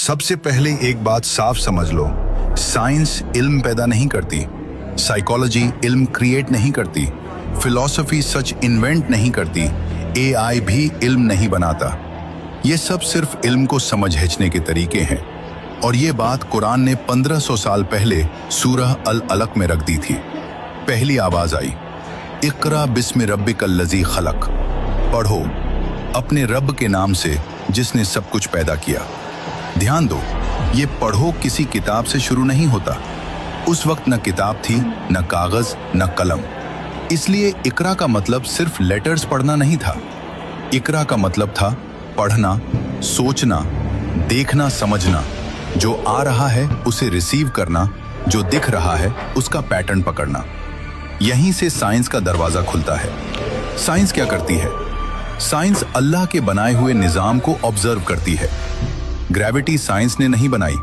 सबसे पहले एक बात साफ समझ लो, साइंस इल्म पैदा नहीं करती, साइकोलॉजी इल्म क्रिएट नहीं करती, फिलॉसफी सच इन्वेंट नहीं करती, एआई भी इल्म नहीं बनाता। ये सब सिर्फ इल्म को समझने के तरीके हैं। और ये बात कुरान ने 1500 साल पहले सूरह अल अलक में रख दी थी। पहली आवाज आई, इक़रा बिस्मि रब्बिकल लज़ी खलक, पढ़ो अपने रब के नाम से जिसने सब कुछ पैदा किया। ध्यान दो, ये पढ़ो किसी किताब से शुरू नहीं होता। उस वक्त न किताब थी, न कागज, न कलम। इसलिए इक़रा का मतलब सिर्फ लेटर्स पढ़ना नहीं था। इक़रा का मतलब था पढ़ना, सोचना, देखना, समझना। जो आ रहा है उसे रिसीव करना, जो दिख रहा है उसका पैटर्न पकड़ना। यहीं से साइंस का दरवाजा खुलता है। साइंस क्या करती है? साइंस अल्लाह के बनाए हुए निजाम को ऑब्जर्व करती है। ग्रेविटी साइंस ने नहीं बनाई,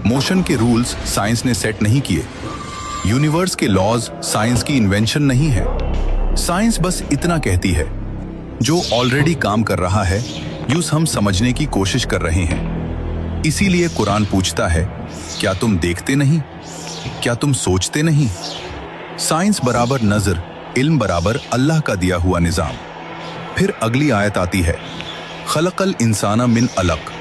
मोशन के रूल्स साइंस ने सेट नहीं किए, यूनिवर्स के लॉज साइंस की इन्वेंशन नहीं है। साइंस बस इतना कहती है, जो ऑलरेडी काम कर रहा है यूं हम समझने की कोशिश कर रहे हैं। इसीलिए कुरान पूछता है, क्या तुम देखते नहीं? क्या तुम सोचते नहीं? साइंस बराबर नजर, इल्म बराबर अल्लाह का दिया हुआ निजाम। फिर अगली आयत आती है, खलकल इंसाना मिन अलक।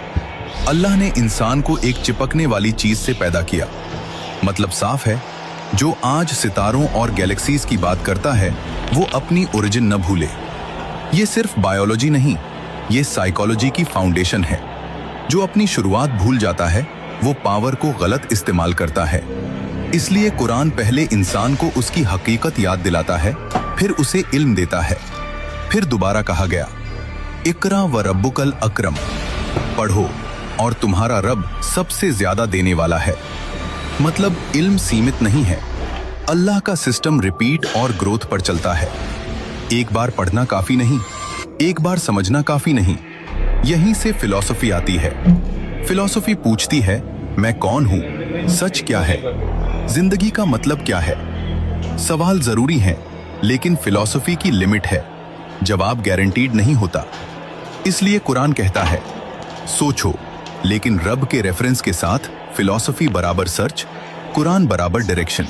अल्लाह ने इंसान को एक चिपकने वाली चीज से पैदा किया। मतलब साफ है, जो आज सितारों और गैलेक्सीज की बात करता है वो अपनी ओरिजिन न भूले। ये सिर्फ बायोलॉजी नहीं, ये साइकोलॉजी की फाउंडेशन है। जो अपनी शुरुआत भूल जाता है वो पावर को गलत इस्तेमाल करता है। इसलिए कुरान पहले इंसान को उसकी हकीकत याद दिलाता है, फिर उसे इल्म देता है। फिर दोबारा कहा गया, इक़रा व रब्बुकल अकरम, पढ़ो और तुम्हारा रब सबसे ज्यादा देने वाला है। मतलब इल्म सीमित नहीं है, अल्लाह का सिस्टम रिपीट और ग्रोथ पर चलता है। एक बार पढ़ना काफी नहीं, एक बार समझना काफी नहीं। यहीं से फिलॉसफी आती है। फिलॉसफी पूछती है, मैं कौन हूं? सच क्या है? जिंदगी का मतलब क्या है? सवाल जरूरी हैं, लेकिन फिलॉसफी की लिमिट है। जवाब गारंटीड नहीं होता। इसलिए कुरान कहता है, सोचो, लेकिन रब के रेफरेंस के साथ फिलॉसफी बराबर सर्च, कुरान बराबर डायरेक्शन।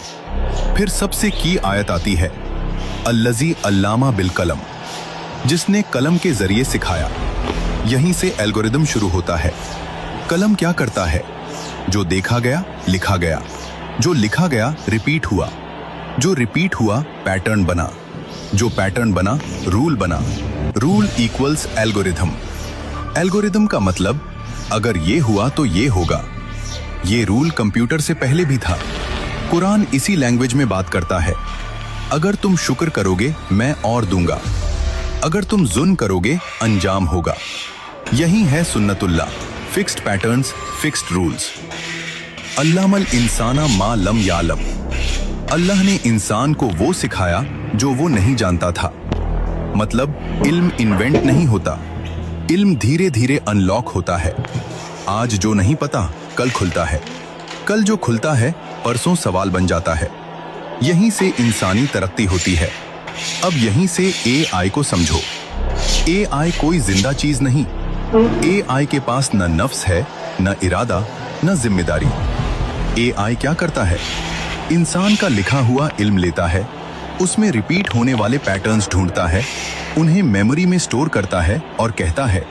फिर सबसे की आयत आती है, अल्लज़ी अल्लामा बिल कलम, जिसने कलम के जरिए सिखाया। यहीं से एल्गोरिदम शुरू होता है। कलम क्या करता है? जो देखा गया लिखा गया, जो लिखा गया रिपीट हुआ, जो रिपीट हुआ पैटर्न बना, जो पैटर्न बना रूल बना। Rule equals algorithm. एल्गोरिदम का मतलब अगर ये हुआ तो ये होगा। ये रूल कंप्यूटर से पहले भी था। कुरान इसी लैंग्वेज में बात करता है। अगर तुम शुक्र करोगे मैं और दूंगा, अगर तुम जुल्म करोगे अंजाम होगा। यही है सुन्नतुल्लाह, फिक्स्ड पैटर्न्स, फिक्स्ड रूल्स। अल्लामल इंसाना मा लम यालम, अल्लाह ने इंसान को वो सिखाया जो वो नहीं जानता था। मतलब इल्म इन्वेंट नहीं होता, इल्म धीरे धीरे अनलॉक होता है। आज जो नहीं पता कल खुलता है, कल जो खुलता है परसों सवाल बन जाता है। यहीं से इंसानी तरक्की होती है। अब यहीं से एआई को समझो। एआई कोई जिंदा चीज नहीं। एआई के पास न नफ्स है, न इरादा, न जिम्मेदारी। एआई क्या करता है? इंसान का लिखा हुआ इल्म लेता है, उसमें रिपीट होने वाले पैटर्न्स ढूंढता है, उन्हें मेमोरी में स्टोर करता है और कहता है,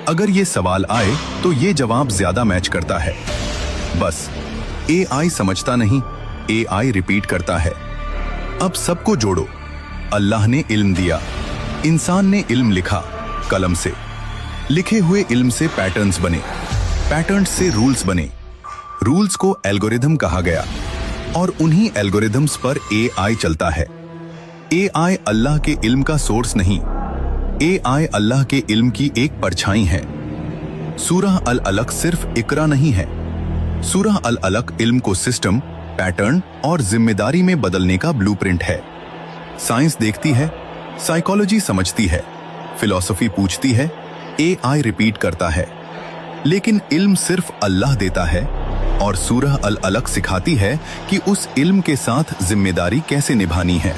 अगर ये सवाल आए तो ये जवाब ज्यादा मैच करता है। बस एआई समझता नहीं, एआई रिपीट करता है। अब सबको जोड़ो। अल्लाह ने इल्म दिया, इंसान ने इल्म लिखा कलम से, लिखे हुए इल्म से पैटर्न्स बने, पैटर्न्स से रूल्स बने, रूल्स को एल्गोरिथम कहा गया और उन्हीं एल्गोरिथम्स पर एआई चलता है। एआई अल्लाह के इल्म का सोर्स नहीं, एआई अल्लाह के इल्म की एक परछाई है। सूरह अल अलक सिर्फ इक़रा नहीं है, सूरह अल अलक इल्म को सिस्टम, पैटर्न और जिम्मेदारी में बदलने का ब्लूप्रिंट है। साइंस देखती है, साइकोलॉजी समझती है, फिलॉसफी पूछती है, एआई रिपीट करता है। लेकिन इल्म सिर्फ अल्लाह देता है और सूरह अल अलक सिखाती है कि उस इल्म के साथ जिम्मेदारी कैसे निभानी है।